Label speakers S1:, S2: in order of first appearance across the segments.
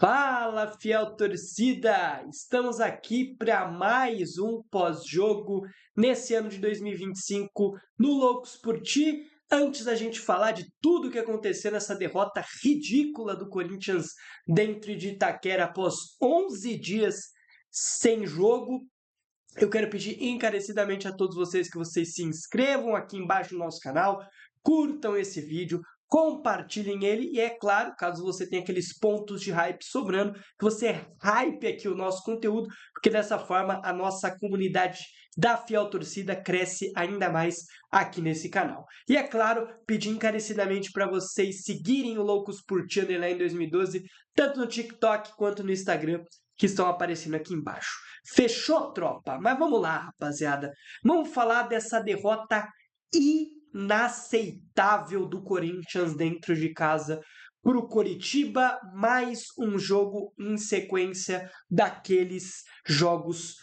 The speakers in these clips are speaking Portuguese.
S1: Fala, fiel torcida! Estamos aqui para mais um pós-jogo nesse ano de 2025 no Loucos por Ti. Antes da gente falar de tudo o que aconteceu nessa derrota ridícula do Corinthians dentro de Itaquera após 11 dias sem jogo, eu quero pedir encarecidamente a todos vocês que vocês se inscrevam aqui embaixo no nosso canal, curtam esse vídeo, compartilhem ele e, é claro, caso você tenha aqueles pontos de hype sobrando, que você hype aqui o nosso conteúdo, porque dessa forma a nossa comunidade da fiel torcida cresce ainda mais aqui nesse canal. E, é claro, pedir encarecidamente para vocês seguirem o Loucos por Ti Underline 2012, tanto no TikTok quanto no Instagram, que estão aparecendo aqui embaixo. Fechou, tropa? Mas vamos lá, rapaziada. Vamos falar dessa derrota inaceitável do Corinthians dentro de casa para o Coritiba. Mais um jogo em sequência daqueles jogos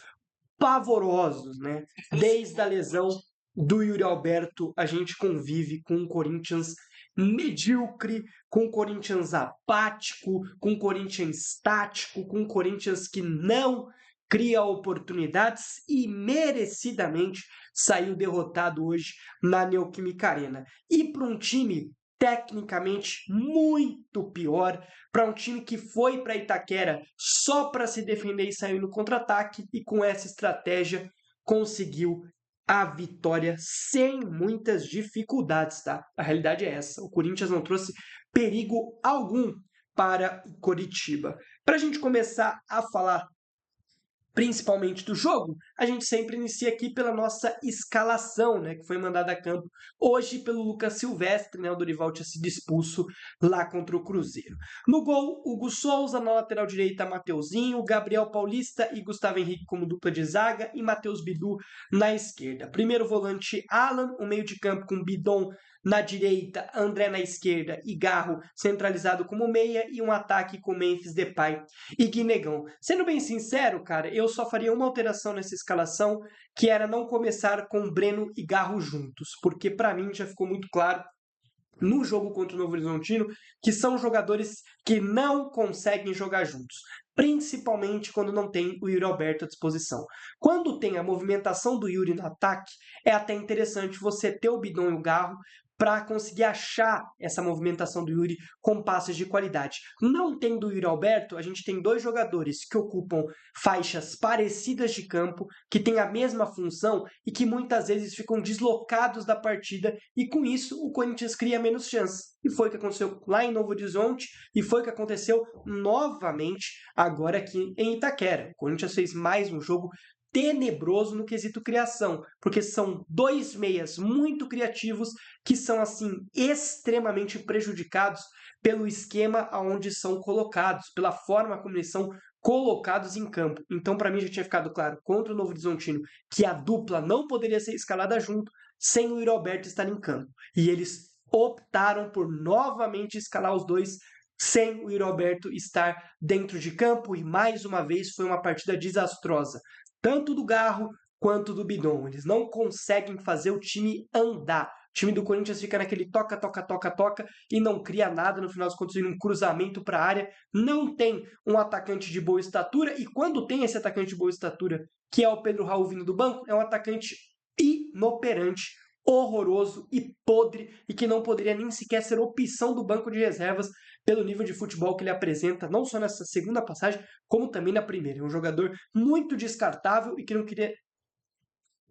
S1: pavorosos, né? Desde a lesão do Yuri Alberto, a gente convive com um Corinthians medíocre, com um Corinthians apático, com um Corinthians estático, com um Corinthians que não cria oportunidades e merecidamente saiu derrotado hoje na Neoquímica Arena. E para um time tecnicamente muito pior, para um time que foi para Itaquera só para se defender e sair no contra-ataque, e com essa estratégia conseguiu a vitória sem muitas dificuldades, tá? A realidade é essa. O Corinthians não trouxe perigo algum para o Coritiba. Para a gente começar a falar principalmente do jogo, a gente sempre inicia aqui pela nossa escalação, né, que foi mandada a campo hoje pelo Lucas Silvestre, né, o Dorival tinha sido expulso lá contra o Cruzeiro. No gol, Hugo Souza, na lateral direita, Mateuzinho, Gabriel Paulista e Gustavo Henrique como dupla de zaga e Matheus Bidu na esquerda. Primeiro volante, Alan, o meio de campo com Bidon na direita, André na esquerda e Garro centralizado como meia, e um ataque com Memphis Depay e Guinegão. Sendo bem sincero, cara, eu só faria uma alteração nessa escalação, que era não começar com Breno e Garro juntos, porque para mim já ficou muito claro no jogo contra o Novo Horizontino que são jogadores que não conseguem jogar juntos, principalmente quando não tem o Yuri Alberto à disposição. Quando tem a movimentação do Yuri no ataque, é até interessante você ter o Bidon e o Garro para conseguir achar essa movimentação do Yuri com passes de qualidade. Não tendo o Yuri Alberto, a gente tem dois jogadores que ocupam faixas parecidas de campo, que têm a mesma função e que muitas vezes ficam deslocados da partida, e com isso o Corinthians cria menos chances. E foi o que aconteceu lá em Novo Horizonte e foi o que aconteceu novamente agora aqui em Itaquera. O Corinthians fez mais um jogo tenebroso no quesito criação, porque são dois meias muito criativos que são assim extremamente prejudicados pelo esquema aonde são colocados, pela forma como eles são colocados em campo. Então, para mim já tinha ficado claro contra o Novo Horizontino que a dupla não poderia ser escalada junto sem o Yuri Alberto estar em campo. E eles optaram por novamente escalar os dois sem o Yuri Alberto estar dentro de campo, e mais uma vez foi uma partida desastrosa, tanto do Garro quanto do Bidon. Eles não conseguem fazer o time andar. O time do Corinthians fica naquele toca, toca, toca, toca e não cria nada. No final das contas, um cruzamento para a área. Não tem um atacante de boa estatura, e quando tem esse atacante de boa estatura, que é o Pedro Raul vindo do banco, é um atacante inoperante, horroroso e podre, e que não poderia nem sequer ser opção do banco de reservas pelo nível de futebol que ele apresenta, não só nessa segunda passagem, como também na primeira. É um jogador muito descartável e que não queria,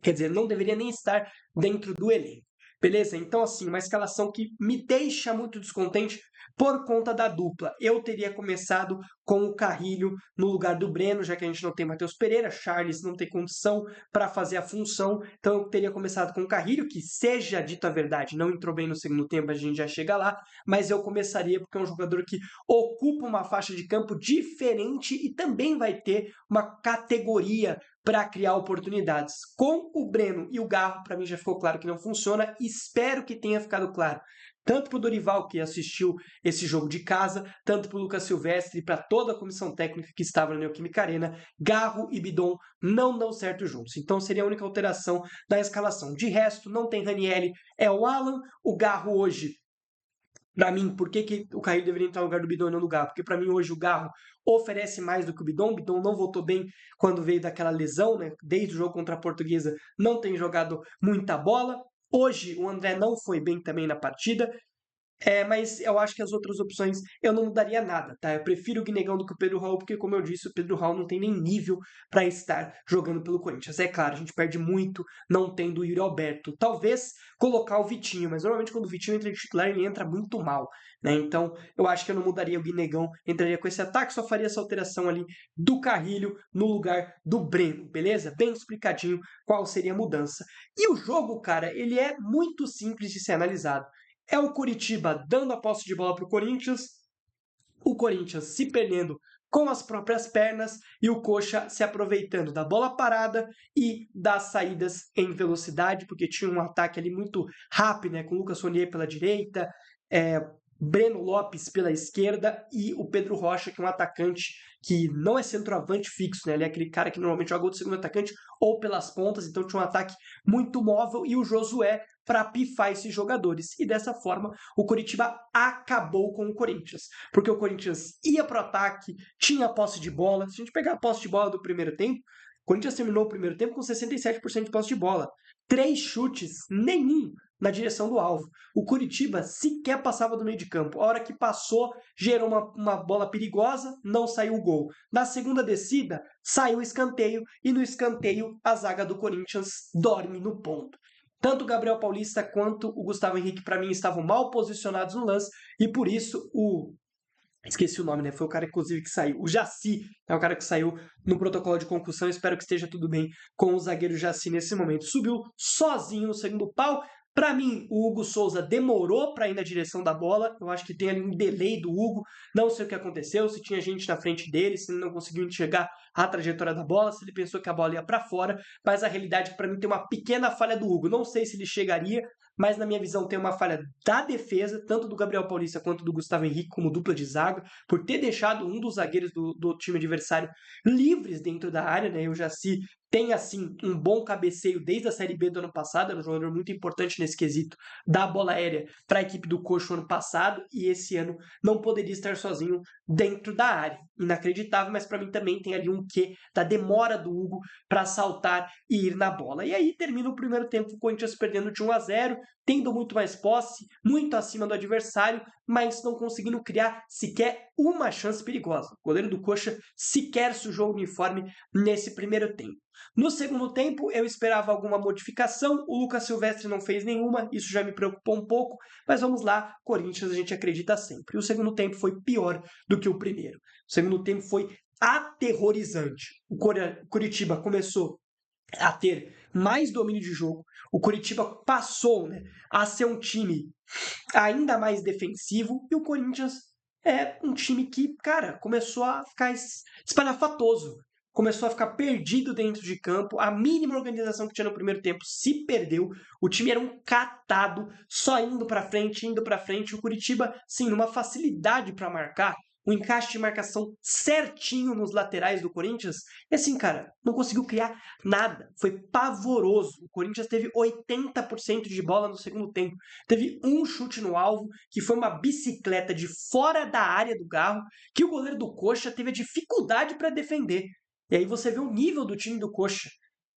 S1: quer dizer, não deveria nem estar dentro do elenco. Beleza? Então, assim, uma escalação que me deixa muito descontente por conta da dupla. Eu teria começado com o Carrilho no lugar do Breno, já que a gente não tem Matheus Pereira, Charles não tem condição para fazer a função, então eu teria começado com o Carrilho, que, seja dito a verdade, não entrou bem no segundo tempo, a gente já chega lá, mas eu começaria porque é um jogador que ocupa uma faixa de campo diferente e também vai ter uma categoria para criar oportunidades. Com o Breno e o Garro, para mim já ficou claro que não funciona. Espero que tenha ficado claro, tanto para o Dorival, que assistiu esse jogo de casa, tanto para o Lucas Silvestre e para toda a comissão técnica que estava na Neoquímica Arena. Garro e Bidon não dão certo juntos. Então seria a única alteração da escalação. De resto, não tem Ranieri, é o Alan. O Garro hoje Pra mim, por que o Carrilho deveria entrar no lugar do Bidon e não do Garro? Porque pra mim hoje o Garro oferece mais do que o Bidon. O Bidon não voltou bem quando veio daquela lesão, né? Desde o jogo contra a Portuguesa não tem jogado muita bola. Hoje o André não foi bem também na partida. Mas eu acho que as outras opções eu não mudaria nada, tá? Eu prefiro o Guinegão do que o Pedro Raul, porque, como eu disse, o Pedro Raul não tem nem nível para estar jogando pelo Corinthians. É claro, a gente perde muito não tendo o Yuri Alberto. Talvez colocar o Vitinho, mas normalmente quando o Vitinho entra de titular, ele entra muito mal, né? Então, eu acho que eu não mudaria o Guinegão, entraria com esse ataque, só faria essa alteração ali do Carrilho no lugar do Breno, beleza? Bem explicadinho qual seria a mudança. E o jogo, cara, ele é muito simples de ser analisado. É o Coritiba dando a posse de bola para o Corinthians se perdendo com as próprias pernas e o Coxa se aproveitando da bola parada e das saídas em velocidade, porque tinha um ataque ali muito rápido, né, com o Lucas Ronier pela direita, Breno Lopes pela esquerda e o Pedro Rocha, que é um atacante que não é centroavante fixo, né? Ele é aquele cara que normalmente joga outro segundo atacante ou pelas pontas, então tinha um ataque muito móvel e o Josué para pifar esses jogadores. E dessa forma, o Coritiba acabou com o Corinthians, porque o Corinthians ia para o ataque, tinha a posse de bola. Se a gente pegar a posse de bola do primeiro tempo, o Corinthians terminou o primeiro tempo com 67% de posse de bola. 3 chutes, nenhum na direção do alvo. O Coritiba sequer passava do meio de campo. A hora que passou, gerou uma bola perigosa, não saiu o gol. Na segunda descida, saiu o escanteio, e no escanteio a zaga do Corinthians dorme no ponto. Tanto o Gabriel Paulista quanto o Gustavo Henrique, para mim, estavam mal posicionados no lance, e por isso esqueci o nome, né? Foi o cara, inclusive, que saiu. O Jaci é o cara que saiu no protocolo de concussão. Espero que esteja tudo bem com o zagueiro Jaci nesse momento. Subiu sozinho no segundo pau. Para mim, o Hugo Souza demorou para ir na direção da bola. Eu acho que tem ali um delay do Hugo. Não sei o que aconteceu, se tinha gente na frente dele, se ele não conseguiu enxergar a trajetória da bola, se ele pensou que a bola ia para fora. Mas a realidade é que para mim tem uma pequena falha do Hugo. Não sei se ele chegaria, mas na minha visão tem uma falha da defesa, tanto do Gabriel Paulista quanto do Gustavo Henrique como dupla de zaga, por ter deixado um dos zagueiros do time adversário livres dentro da área, né? O Jaci tem, assim, um bom cabeceio desde a Série B do ano passado, era um jogador muito importante nesse quesito da bola aérea para a equipe do Coxa ano passado, e esse ano não poderia estar sozinho dentro da área. Inacreditável, mas para mim também tem ali um quê da demora do Hugo para saltar e ir na bola. E aí termina o primeiro tempo, o Corinthians perdendo de 1-0, tendo muito mais posse, muito acima do adversário, mas não conseguindo criar sequer uma chance perigosa. O goleiro do Coxa sequer sujou o uniforme nesse primeiro tempo. No segundo tempo, eu esperava alguma modificação, o Lucas Silvestre não fez nenhuma, isso já me preocupou um pouco, mas vamos lá, Corinthians a gente acredita sempre. E o segundo tempo foi pior do que o primeiro. O segundo tempo foi aterrorizante. O Coritiba começou a ter mais domínio de jogo. O Coritiba passou, né, a ser um time ainda mais defensivo, e o Corinthians é um time que, cara, começou a ficar espalhafatoso. Começou a ficar perdido dentro de campo. A mínima organização que tinha no primeiro tempo se perdeu. O time era um catado, só indo para frente, indo para frente. O Coritiba, sim, numa facilidade para marcar, um encaixe de marcação certinho nos laterais do Corinthians. E assim, cara, não conseguiu criar nada. Foi pavoroso. O Corinthians teve 80% de bola no segundo tempo. Teve um chute no alvo, que foi uma bicicleta de fora da área do Garro, que o goleiro do Coxa teve a dificuldade para defender. E aí você vê o nível do time do Coxa.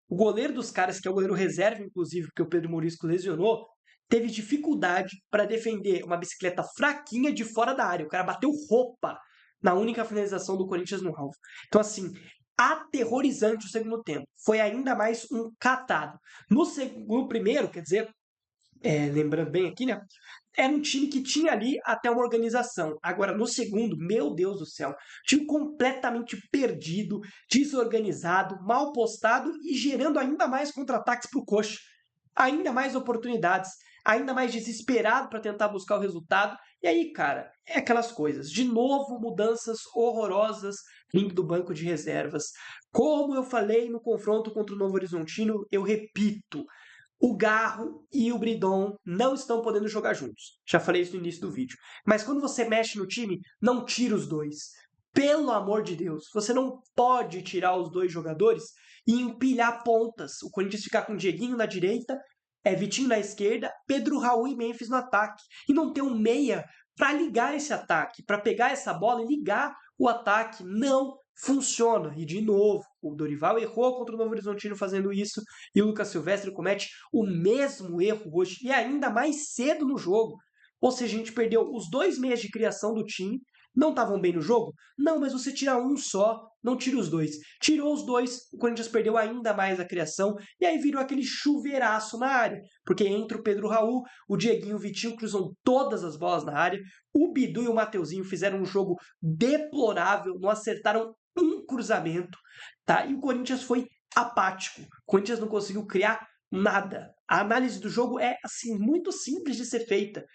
S1: O goleiro dos caras, que é o goleiro reserva, inclusive, porque o Pedro Morisco lesionou, teve dificuldade para defender uma bicicleta fraquinha de fora da área. O cara bateu roupa na única finalização do Corinthians no alvo. Então, assim, aterrorizante o segundo tempo. Foi ainda mais um catado. No primeiro, quer dizer, lembrando bem aqui, né? Era um time que tinha ali até uma organização. Agora, no segundo, meu Deus do céu, time completamente perdido, desorganizado, mal postado e gerando ainda mais contra-ataques para o Coxa. Ainda mais oportunidades, ainda mais desesperado para tentar buscar o resultado. E aí, cara, é aquelas coisas. De novo, mudanças horrorosas vindo do banco de reservas. Como eu falei no confronto contra o Novo Horizontino, eu repito, o Garro e o Bridon não estão podendo jogar juntos. Já falei isso no início do vídeo. Mas quando você mexe no time, não tira os dois. Pelo amor de Deus, você não pode tirar os dois jogadores e empilhar pontas. O Corinthians ficar com o Dieguinho na direita, Vitinho na esquerda, Pedro Raul e Memphis no ataque. E não ter um meia para ligar esse ataque, para pegar essa bola e ligar o ataque. Não funciona. E, de novo, o Dorival errou contra o Novo Horizontino fazendo isso, e o Lucas Silvestre comete o mesmo erro hoje, e ainda mais cedo no jogo. Ou seja, a gente perdeu os 2 meias de criação do time. Não estavam bem no jogo? Não, mas você tira um só, não tira os 2. Tirou os 2, o Corinthians perdeu ainda mais a criação, e aí virou aquele chuveiraço na área, porque entra o Pedro Raul, o Dieguinho e o Vitinho cruzam todas as bolas na área, o Bidu e o Mateuzinho fizeram um jogo deplorável, não acertaram um cruzamento, tá? E o Corinthians foi apático, o Corinthians não conseguiu criar nada. A análise do jogo é, assim, muito simples de ser feita.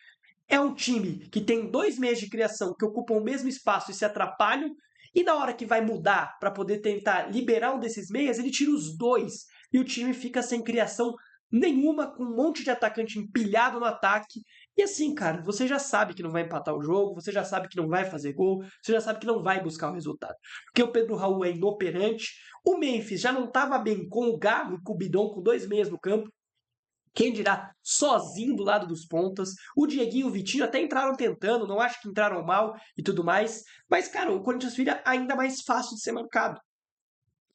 S1: É um time que tem 2 meias de criação que ocupam o mesmo espaço e se atrapalham, e na hora que vai mudar para poder tentar liberar um desses meias, ele tira os 2 e o time fica sem criação nenhuma, com um monte de atacante empilhado no ataque. E assim, cara, você já sabe que não vai empatar o jogo, você já sabe que não vai fazer gol, você já sabe que não vai buscar o resultado. Porque o Pedro Raul é inoperante, o Memphis já não estava bem com o Garro e com o Bidon, com 2 meias no campo, quem dirá sozinho do lado dos pontas. O Dieguinho e o Vitinho até entraram tentando, não acho que entraram mal e tudo mais. Mas, cara, o Corinthians vira ainda mais fácil de ser marcado.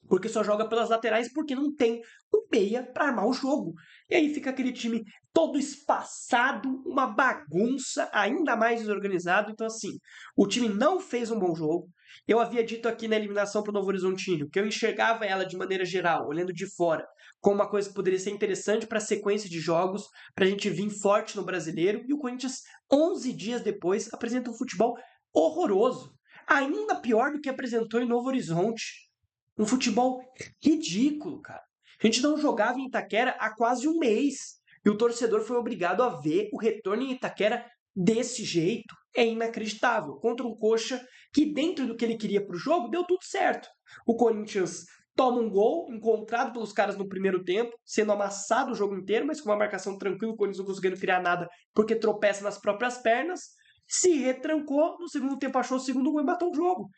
S1: Porque só joga pelas laterais porque não tem um meia para armar o jogo. E aí fica aquele time todo espaçado, uma bagunça, ainda mais desorganizado. Então, assim, o time não fez um bom jogo. Eu havia dito aqui na eliminação para o Novo Horizontino que eu enxergava ela de maneira geral, olhando de fora, como uma coisa que poderia ser interessante para a sequência de jogos, para a gente vir forte no Brasileiro. E o Corinthians, 11 dias depois, apresenta um futebol horroroso. Ainda pior do que apresentou em Novo Horizonte. Um futebol ridículo, cara. A gente não jogava em Itaquera há quase um mês. E o torcedor foi obrigado a ver o retorno em Itaquera desse jeito. É inacreditável. Contra um Coxa que, dentro do que ele queria para o jogo, deu tudo certo. O Corinthians toma um gol, encontrado pelos caras no primeiro tempo, sendo amassado o jogo inteiro, mas com uma marcação tranquila, o Corinthians não conseguindo criar nada porque tropeça nas próprias pernas. Se retrancou, no segundo tempo achou o segundo gol e matou o jogo.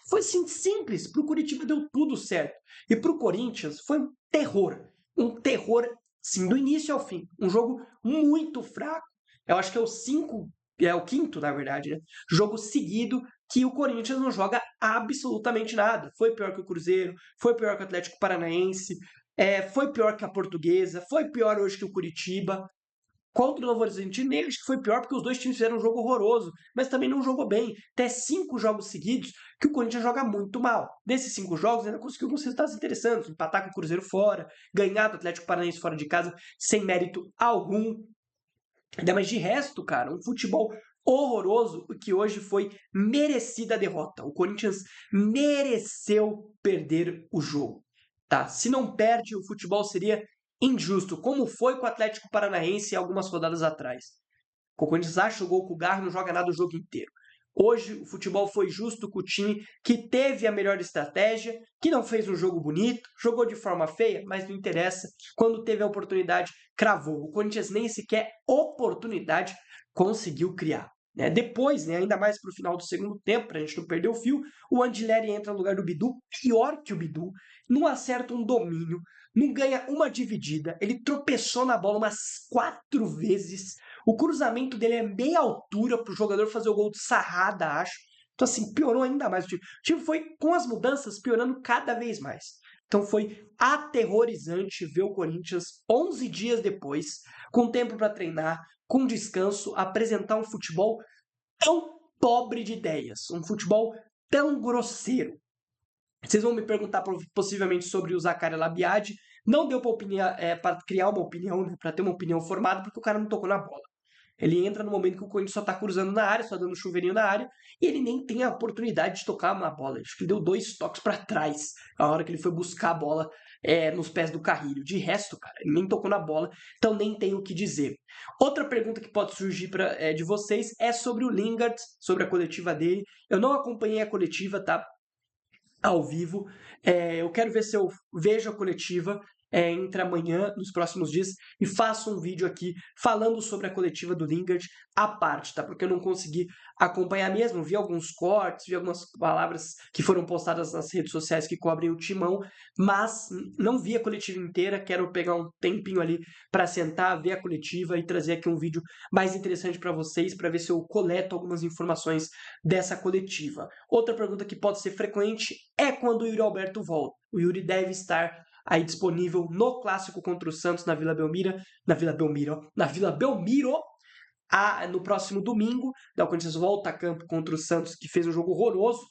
S1: Foi assim, simples. Pro Curitiba deu tudo certo. E pro Corinthians foi um terror. Um terror, sim, do início ao fim. Um jogo muito fraco. Eu acho que é o quinto, na verdade, né? Jogo seguido que o Corinthians não joga absolutamente nada. Foi pior que o Cruzeiro, foi pior que o Atlético Paranaense, foi pior que a Portuguesa, foi pior hoje que o Curitiba. Contra o Novo Horizontino, acho que foi pior porque os dois times fizeram um jogo horroroso, mas também não jogou bem. Até 5 jogos seguidos que o Corinthians joga muito mal. Desses 5 jogos, ainda conseguiu alguns resultados interessantes. Empatar com o Cruzeiro fora, ganhar do Atlético Paranaense fora de casa, sem mérito algum. Ainda mais de resto, cara, um futebol horroroso que hoje foi merecida a derrota. O Corinthians mereceu perder o jogo. Tá? Se não perde, o futebol seria injusto, como foi com o Atlético Paranaense algumas rodadas atrás. O Corinthians acha o gol com o Garro, não joga nada o jogo inteiro. Hoje o futebol foi justo com o time que teve a melhor estratégia, que não fez um jogo bonito, jogou de forma feia, mas não interessa. Quando teve a oportunidade, cravou. O Corinthians nem sequer oportunidade conseguiu criar. Né? Depois, ainda mais para o final do segundo tempo, para a gente não perder o fio, o Andileri entra no lugar do Bidu, pior que o Bidu, não acerta um domínio, não ganha uma dividida, ele tropeçou na bola umas 4 vezes, o cruzamento dele é meia altura para o jogador fazer o gol de sarrada, acho. Então, assim, piorou ainda mais o time. O time foi, com as mudanças, piorando cada vez mais. Então, foi aterrorizante ver o Corinthians, 11 dias depois, com tempo para treinar, com descanso, apresentar um futebol tão pobre de ideias, um futebol tão grosseiro. Vocês vão me perguntar possivelmente sobre o Zaccaria Labiad. Não deu para criar uma opinião, né, para ter uma opinião formada, porque o cara não tocou na bola. Ele entra no momento que o Corinthians só está cruzando na área, só dando chuveirinho na área, e ele nem tem a oportunidade de tocar uma bola. Acho que ele deu 2 toques para trás, a hora que ele foi buscar a bola nos pés do Carrilho. De resto, cara, ele nem tocou na bola, então nem tem o que dizer. Outra pergunta que pode surgir de vocês é sobre o Lingard, sobre a coletiva dele. Eu não acompanhei a coletiva, tá? Ao vivo. Eu quero ver se eu vejo a coletiva. entre amanhã, nos próximos dias, e faço um vídeo aqui falando sobre a coletiva do Lingard à parte, tá? Porque eu não consegui acompanhar mesmo, vi alguns cortes, vi algumas palavras que foram postadas nas redes sociais que cobrem o Timão, mas não vi a coletiva inteira, quero pegar um tempinho ali para sentar, ver a coletiva e trazer aqui um vídeo mais interessante para vocês, para ver se eu coleto algumas informações dessa coletiva. Outra pergunta que pode ser frequente é quando o Yuri Alberto volta. O Yuri deve estar aí disponível no clássico contra o Santos na Vila Belmiro, no próximo domingo. O Corinthians volta a campo contra o Santos, que fez um jogo horroroso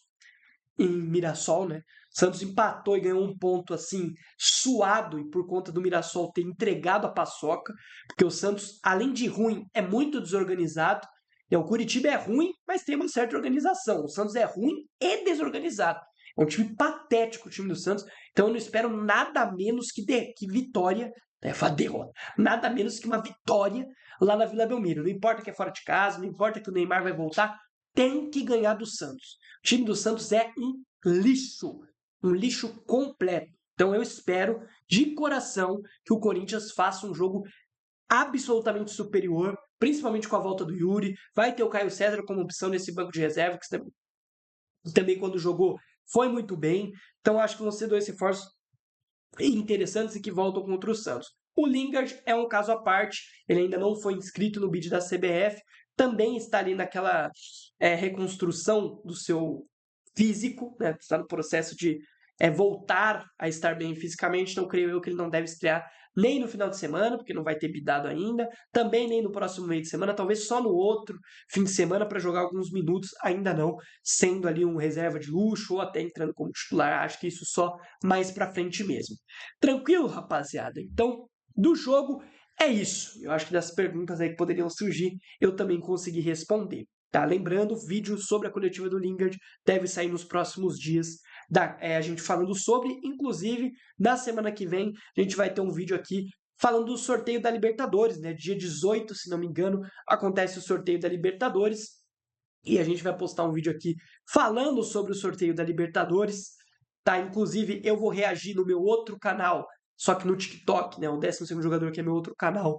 S1: em Mirassol, né? Santos empatou e ganhou um ponto assim suado, e por conta do Mirassol ter entregado a paçoca, porque o Santos, além de ruim, é muito desorganizado. O Curitiba é ruim, mas tem uma certa organização. O Santos é ruim e desorganizado. É um time patético, o time do Santos. Então eu não espero nada menos que vitória, derrota, nada menos que uma vitória lá na Vila Belmiro. Não importa que é fora de casa, não importa que o Neymar vai voltar, tem que ganhar do Santos. O time do Santos é um lixo completo. Então eu espero de coração que o Corinthians faça um jogo absolutamente superior, principalmente com a volta do Yuri. Vai ter o Caio César como opção nesse banco de reserva, que também quando jogou foi muito bem. Então acho que vão ser dois reforços interessantes e que voltam contra o Santos. O Lingard é um caso à parte, ele ainda não foi inscrito no bid da CBF, também está ali naquela reconstrução do seu físico, né? Está no processo de voltar a estar bem fisicamente, então creio eu que ele não deve estrear nem no final de semana, porque não vai ter bidado ainda, também nem no próximo meio de semana, talvez só no outro fim de semana para jogar alguns minutos, ainda não, sendo ali um reserva de luxo ou até entrando como titular, acho que isso só mais para frente mesmo. Tranquilo, rapaziada? Então, do jogo é isso. Eu acho que das perguntas aí que poderiam surgir, eu também consegui responder. Tá? Lembrando, o vídeo sobre a coletiva do Lingard deve sair nos próximos dias, a gente falando sobre, inclusive, na semana que vem, a gente vai ter um vídeo aqui falando do sorteio da Libertadores, né? Dia 18, se não me engano, acontece o sorteio da Libertadores, e a gente vai postar um vídeo aqui falando sobre o sorteio da Libertadores, tá? Inclusive, eu vou reagir no meu outro canal, só que no TikTok, né? O 12º jogador, que é meu outro canal,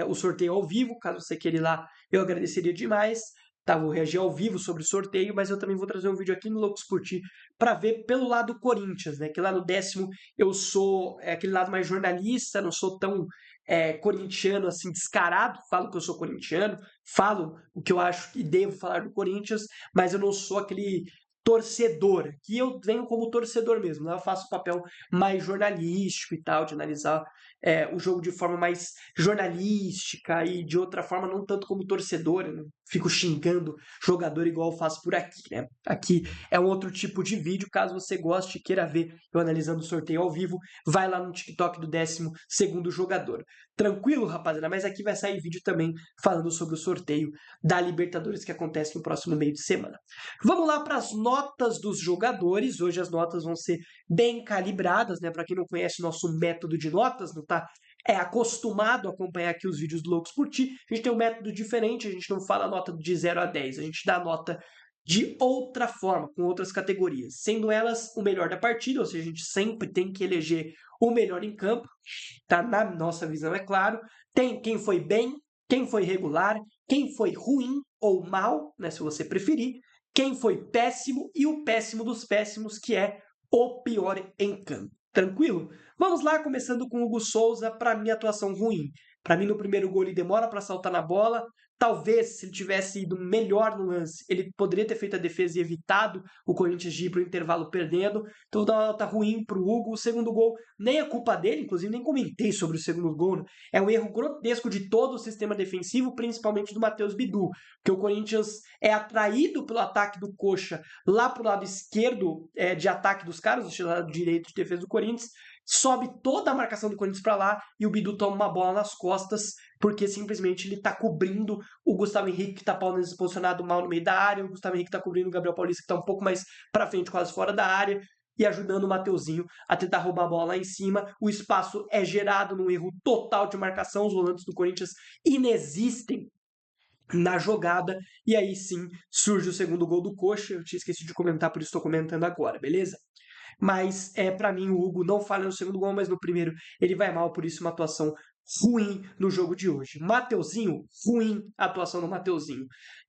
S1: o sorteio ao vivo, caso você queira ir lá, eu agradeceria demais. Tá, vou reagir ao vivo sobre o sorteio, mas eu também vou trazer um vídeo aqui no Loucos por Ti para ver pelo lado Corinthians, né? Que lá no 10º eu sou aquele lado mais jornalista, não sou tão corintiano assim descarado, falo que eu sou corintiano, falo o que eu acho que devo falar do Corinthians, mas eu não sou aquele torcedor, que eu venho como torcedor mesmo, lá eu faço o papel mais jornalístico e tal, de analisar o jogo de forma mais jornalística e de outra forma, não tanto como torcedor, eu não fico xingando jogador igual eu faço por aqui, né? Aqui é um outro tipo de vídeo, caso você goste e queira ver eu analisando o sorteio ao vivo, vai lá no TikTok do 12º jogador. Tranquilo, rapaziada? Mas aqui vai sair vídeo também falando sobre o sorteio da Libertadores que acontece no próximo meio de semana. Vamos lá para as notas dos jogadores. Hoje as notas vão ser bem calibradas, né? Para quem não conhece o nosso método de notas, não está acostumado a acompanhar aqui os vídeos do Loucos por Ti, a gente tem um método diferente, a gente não fala nota de 0 a 10, a gente dá nota de outra forma, com outras categorias, sendo elas o melhor da partida, ou seja, a gente sempre tem que eleger o melhor em campo, tá? Na nossa visão, é claro. Tem quem foi bem, quem foi regular, quem foi ruim ou mal, né, se você preferir, quem foi péssimo e o péssimo dos péssimos, que é o pior em campo. Tranquilo? Vamos lá, começando com o Hugo Souza, para mim, atuação ruim. Para mim, no primeiro gol, ele demora para saltar na bola. Talvez, se ele tivesse ido melhor no lance, ele poderia ter feito a defesa e evitado o Corinthians de ir para o intervalo perdendo. Então, vou dar uma nota ruim para o Hugo. O segundo gol nem é culpa dele, inclusive nem comentei sobre o segundo gol. Né? É um erro grotesco de todo o sistema defensivo, principalmente do Matheus Bidu, porque o Corinthians é atraído pelo ataque do Coxa lá para o lado esquerdo de ataque dos caras, o lado direito de defesa do Corinthians, sobe toda a marcação do Corinthians para lá e o Bidu toma uma bola nas costas, porque simplesmente ele tá cobrindo o Gustavo Henrique, que tá posicionado mal no meio da área, o Gustavo Henrique tá cobrindo o Gabriel Paulista, que tá um pouco mais para frente, quase fora da área, e ajudando o Mateuzinho a tentar roubar a bola lá em cima. O espaço é gerado num erro total de marcação, os volantes do Corinthians inexistem na jogada, e aí sim surge o segundo gol do Coxa. Eu tinha esquecido de comentar, por isso estou comentando agora, beleza? mas para mim o Hugo não falha no segundo gol, mas no primeiro ele vai mal, por isso uma atuação ruim no jogo de hoje. Mateuzinho, ruim a atuação do Mateuzinho.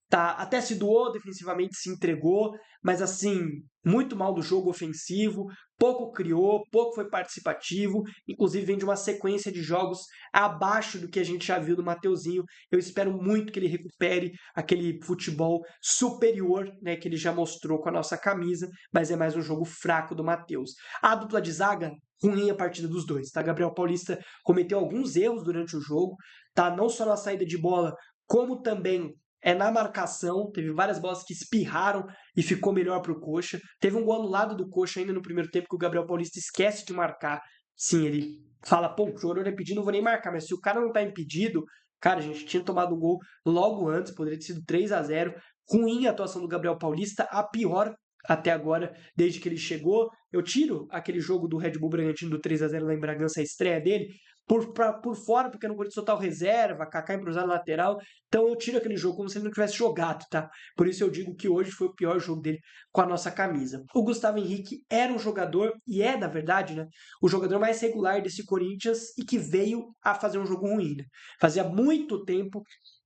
S1: Tá, até se doou defensivamente, se entregou, mas assim, muito mal do jogo ofensivo, pouco criou, pouco foi participativo, inclusive vem de uma sequência de jogos abaixo do que a gente já viu do Mateuzinho. Eu espero muito que ele recupere aquele futebol superior, né, que ele já mostrou com a nossa camisa, mas é mais um jogo fraco do Matheus. A dupla de zaga, ruim a partida dos dois, tá? Gabriel Paulista cometeu alguns erros durante o jogo, tá? Não só na saída de bola, como também na marcação, teve várias bolas que espirraram e ficou melhor para o Coxa. Teve um gol anulado do Coxa ainda no primeiro tempo que o Gabriel Paulista esquece de marcar. Sim, ele fala, pô, o jogador é impedido, não vou nem marcar, mas se o cara não tá impedido, cara, a gente tinha tomado um gol logo antes, poderia ter sido 3-0. Ruim a atuação do Gabriel Paulista, a pior até agora, desde que ele chegou. Eu tiro aquele jogo do Red Bull Bragantino do 3-0 lá em Bragança, a estreia dele, por fora, porque no Corinthians total reserva, Kaká improvisado lateral. Então eu tiro aquele jogo como se ele não tivesse jogado, tá? Por isso eu digo que hoje foi o pior jogo dele com a nossa camisa. O Gustavo Henrique era um jogador, e é, na verdade, né, o jogador mais regular desse Corinthians e que veio a fazer um jogo ruim, né? Fazia muito tempo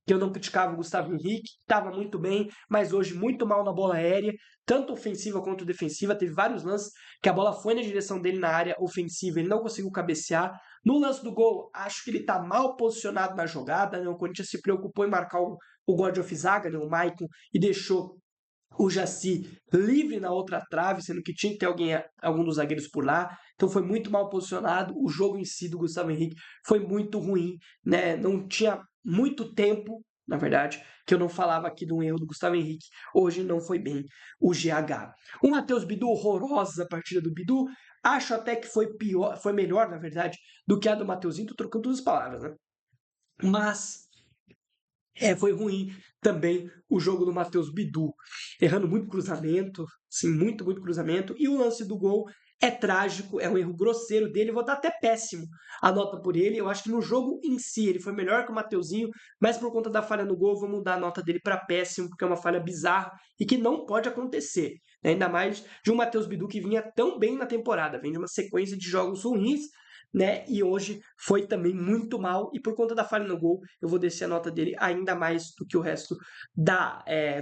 S1: que eu não criticava o Gustavo Henrique, estava muito bem, mas hoje muito mal na bola aérea, tanto ofensiva quanto defensiva. Teve vários lances que a bola foi na direção dele na área ofensiva, ele não conseguiu cabecear. No lance do gol, acho que ele está mal posicionado na jogada, né? O Corinthians se preocupou em marcar o God of Zaga, né? O Maicon, e deixou o Jaci livre na outra trave, sendo que tinha que ter algum dos zagueiros por lá. Então foi muito mal posicionado. O jogo em si do Gustavo Henrique foi muito ruim, né? Não tinha muito tempo, na verdade, que eu não falava aqui de um erro do Gustavo Henrique. Hoje não foi bem o GH. O Matheus Bidu, horrorosa a partida do Bidu. Acho até que foi pior, foi melhor, na verdade, do que a do Mateuzinho. Tô trocando todas as palavras, né? Mas foi ruim também o jogo do Matheus Bidu, errando muito cruzamento, sim, muito, muito cruzamento, e o lance do gol é trágico, é um erro grosseiro dele, vou dar até péssimo a nota por ele. Eu acho que no jogo em si ele foi melhor que o Mateuzinho, mas por conta da falha no gol, vou mudar a nota dele para péssimo, porque é uma falha bizarra e que não pode acontecer, né? Ainda mais de um Matheus Bidu que vinha tão bem na temporada, vem de uma sequência de jogos ruins, né? E hoje foi também muito mal, e por conta da falha no gol, eu vou descer a nota dele ainda mais do que o resto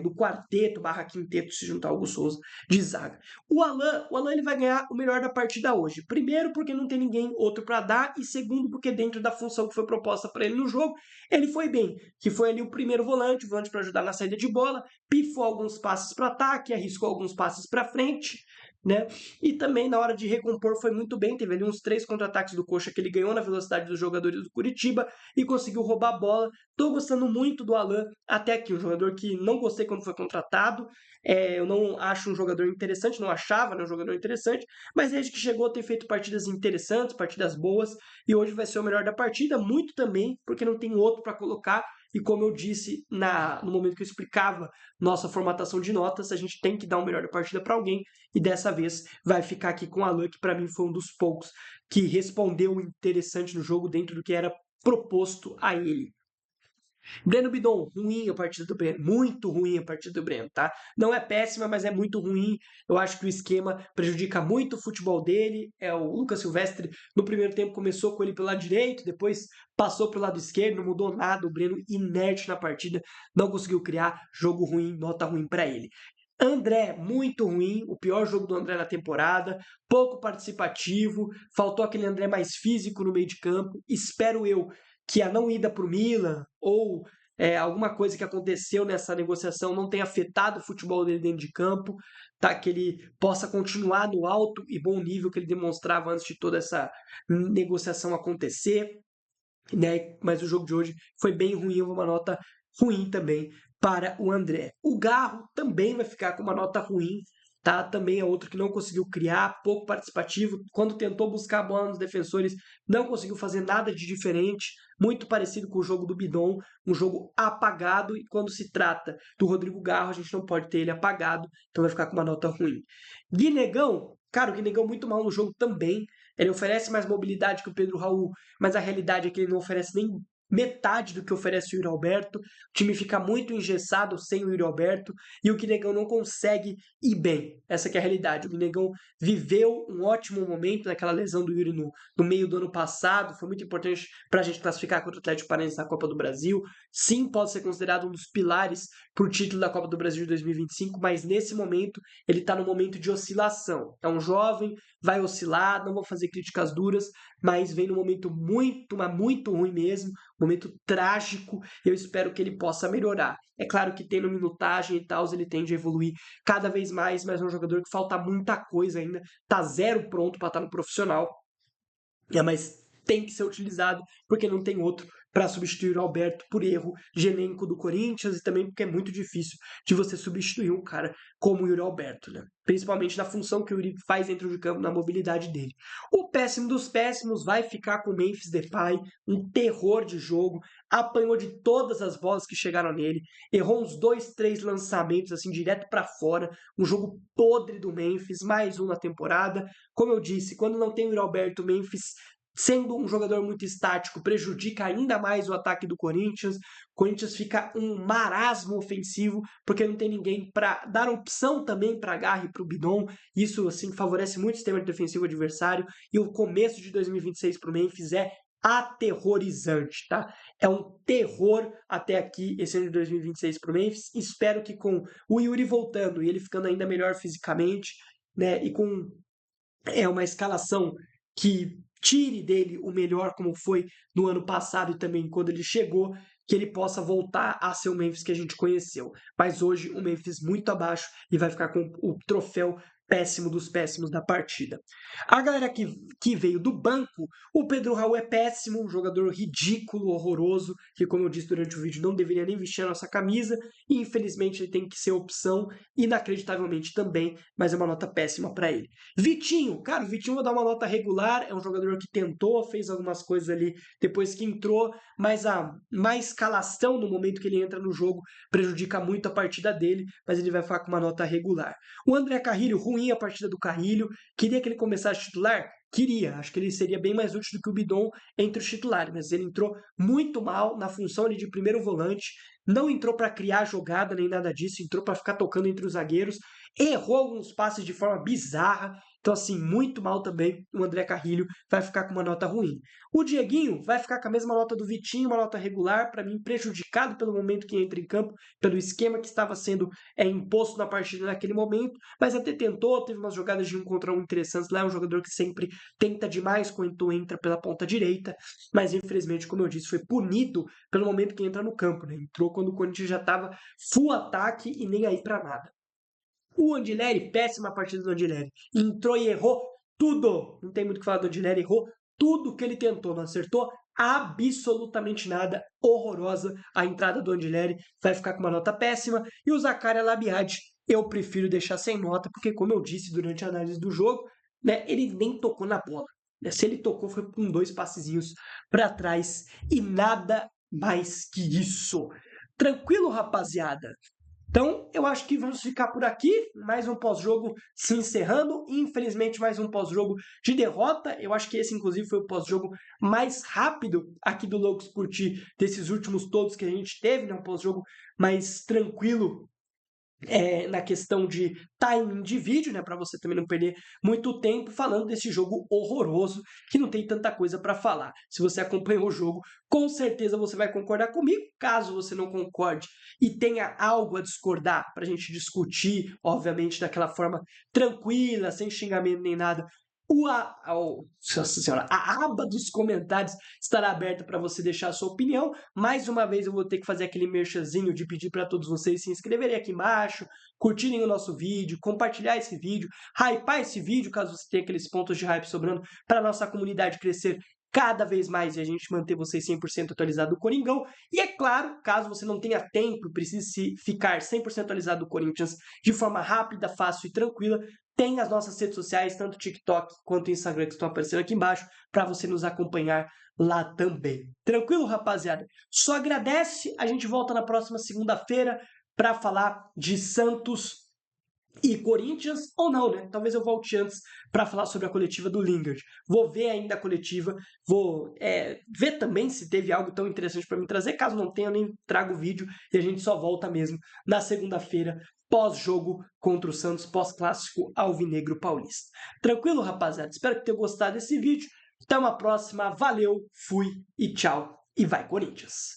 S1: do quarteto barra quinteto, se juntar ao Hugo Souza, de zaga. O Alan ele vai ganhar o melhor da partida hoje. Primeiro, porque não tem ninguém outro para dar, e segundo, porque dentro da função que foi proposta para ele no jogo, ele foi bem, que foi ali o primeiro volante para ajudar na saída de bola, pifou alguns passes para ataque, arriscou alguns passes para frente, né? E também na hora de recompor foi muito bem, teve ali uns 3 contra-ataques do Coxa que ele ganhou na velocidade dos jogadores do Curitiba e conseguiu roubar a bola. Tô gostando muito do Alan até aqui, um jogador que não gostei quando foi contratado. Eu não acho um jogador interessante, não achava, né, um jogador interessante, mas desde que chegou tem feito partidas interessantes, partidas boas, e hoje vai ser o melhor da partida, muito também, porque não tem outro para colocar. E como eu disse no momento que eu explicava nossa formatação de notas, a gente tem que dar o melhor da partida para alguém, e dessa vez vai ficar aqui com o Alan, que para mim foi um dos poucos que respondeu interessante no jogo dentro do que era proposto a ele. Breno Bidon, ruim a partida do Breno, muito ruim a partida do Breno, tá? Não é péssima, mas é muito ruim. Eu acho que o esquema prejudica muito o futebol dele. O Lucas Silvestre, no primeiro tempo, começou com ele pelo lado direito, depois passou pelo lado esquerdo, não mudou nada. O Breno inerte na partida, não conseguiu criar, jogo ruim, nota ruim para ele. André, muito ruim, o pior jogo do André na temporada, pouco participativo, faltou aquele André mais físico no meio de campo. Espero eu que a não ida para o Milan ou alguma coisa que aconteceu nessa negociação não tenha afetado o futebol dele dentro de campo, tá? Que ele possa continuar no alto e bom nível que ele demonstrava antes de toda essa negociação acontecer, né? Mas o jogo de hoje foi bem ruim, uma nota ruim também para o André. O Garro também vai ficar com uma nota ruim, tá? Também é outro que não conseguiu criar, pouco participativo. Quando tentou buscar a bola nos defensores, não conseguiu fazer nada de diferente. Muito parecido com o jogo do Bidon, um jogo apagado. E quando se trata do Rodrigo Garro, a gente não pode ter ele apagado, então vai ficar com uma nota ruim. Guinegão, cara, o Guinegão muito mal no jogo também. Ele oferece mais mobilidade que o Pedro Raul, mas a realidade é que ele não oferece nem metade do que oferece o Yuri Alberto. O time fica muito engessado sem o Yuri Alberto e o Guinegão não consegue ir bem. Essa que é a realidade. O Guinegão viveu um ótimo momento naquela lesão do Yuri no meio do ano passado. Foi muito importante para a gente classificar contra o Atlético Paranaense na Copa do Brasil. Sim, pode ser considerado um dos pilares para o título da Copa do Brasil de 2025, mas nesse momento ele está no momento de oscilação. É um jovem, vai oscilar, não vou fazer críticas duras, mas vem num momento muito, mas muito ruim mesmo, momento trágico. Eu espero que ele possa melhorar. É claro que tendo minutagem e tal, ele tende a evoluir cada vez mais, mas é um jogador que falta muita coisa ainda, tá zero pronto para estar no profissional. Mas tem que ser utilizado porque não tem outro para substituir o Alberto por erro de elenco do Corinthians e também porque é muito difícil de você substituir um cara como o Yuri Alberto, né? Principalmente na função que o Yuri faz dentro de campo, na mobilidade dele. O péssimo dos péssimos vai ficar com o Memphis Depay, um terror de jogo, apanhou de todas as bolas que chegaram nele, errou uns 2, 3 lançamentos assim direto para fora, um jogo podre do Memphis, mais um na temporada. Como eu disse, quando não tem o Yuri Alberto, o Memphis sendo um jogador muito estático, prejudica ainda mais o ataque do Corinthians. O Corinthians fica um marasmo ofensivo, porque não tem ninguém para dar opção também para Garra e para o Bidon. Isso, assim, favorece muito o sistema defensivo adversário. E o começo de 2026 para o Memphis é aterrorizante, tá? É um terror até aqui esse ano de 2026 para o Memphis. Espero que com o Yuri voltando e ele ficando ainda melhor fisicamente, né, e com uma escalação que tire dele o melhor como foi no ano passado e também quando ele chegou, que ele possa voltar a ser o Memphis que a gente conheceu. Mas hoje o Memphis muito abaixo e vai ficar com o troféu péssimo dos péssimos da partida. A galera que veio do banco, o Pedro Raul é péssimo, um jogador ridículo, horroroso, que como eu disse durante o vídeo, não deveria nem vestir a nossa camisa, e infelizmente ele tem que ser opção, inacreditavelmente também, mas é uma nota péssima para ele. Vitinho, cara, o Vitinho vou dar uma nota regular, é um jogador que tentou, fez algumas coisas ali depois que entrou, mas a má escalação no momento que ele entra no jogo prejudica muito a partida dele, mas ele vai ficar com uma nota regular. O André Carrilho, ruim a partida do Carrilho, queria que ele começasse titular? Queria, acho que ele seria bem mais útil do que o Bidon entre os titulares, mas ele entrou muito mal na função ali de primeiro volante, não entrou para criar jogada nem nada disso, entrou para ficar tocando entre os zagueiros, errou alguns passes de forma bizarra, então assim, muito mal também o André Carrilho, vai ficar com uma nota ruim. O Dieguinho vai ficar com a mesma nota do Vitinho, uma nota regular, para mim prejudicado pelo momento que entra em campo, pelo esquema que estava sendo imposto na partida naquele momento, mas até tentou, teve umas jogadas de 1 contra 1 interessantes lá, é um jogador que sempre tenta demais quando entra pela ponta direita, mas infelizmente, como eu disse, foi punido pelo momento que entra no campo, né? Entrou quando o Corinthians já estava full ataque e nem aí para nada. O Andileri, péssima partida do Andileri. Entrou e errou tudo. Não tem muito o que falar do Andileri, errou tudo que ele tentou, não acertou absolutamente nada. Horrorosa a entrada do Andileri, vai ficar com uma nota péssima. E o Zakaria Labiad, eu prefiro deixar sem nota, porque como eu disse durante a análise do jogo, né, ele nem tocou na bola. Se ele tocou, foi com 2 passezinhos para trás e nada mais que isso. Tranquilo, rapaziada? Então, eu acho que vamos ficar por aqui. Mais um pós-jogo se encerrando. Infelizmente, mais um pós-jogo de derrota. Eu acho que esse, inclusive, foi o pós-jogo mais rápido aqui do Loucos por Ti, desses últimos todos que a gente teve, né? Um pós-jogo mais tranquilo na questão de timing de vídeo, né, para você também não perder muito tempo falando desse jogo horroroso que não tem tanta coisa para falar. Se você acompanhou o jogo, com certeza você vai concordar comigo. Caso você não concorde e tenha algo a discordar para a gente discutir, obviamente daquela forma tranquila, sem xingamento nem nada, nossa senhora, a aba dos comentários estará aberta para você deixar a sua opinião. Mais uma vez eu vou ter que fazer aquele merchanzinho de pedir para todos vocês se inscreverem aqui embaixo, curtirem o nosso vídeo, compartilhar esse vídeo, hypar esse vídeo caso você tenha aqueles pontos de hype sobrando para nossa comunidade crescer cada vez mais e a gente manter vocês 100% atualizado do Coringão. E é claro, caso você não tenha tempo e precise ficar 100% atualizado do Corinthians de forma rápida, fácil e tranquila, tem as nossas redes sociais, tanto o TikTok quanto o Instagram que estão aparecendo aqui embaixo, para você nos acompanhar lá também. Tranquilo, rapaziada? Só agradece, a gente volta na próxima segunda-feira para falar de Santos e Corinthians, ou não, né? Talvez eu volte antes para falar sobre a coletiva do Lingard. Vou ver ainda a coletiva, vou ver também se teve algo tão interessante para me trazer. Caso não tenha, eu nem trago o vídeo e a gente só volta mesmo na segunda-feira, pós-jogo contra o Santos, pós-clássico alvinegro paulista. Tranquilo, rapaziada? Espero que tenham gostado desse vídeo. Até uma próxima. Valeu, fui e tchau. E vai, Corinthians!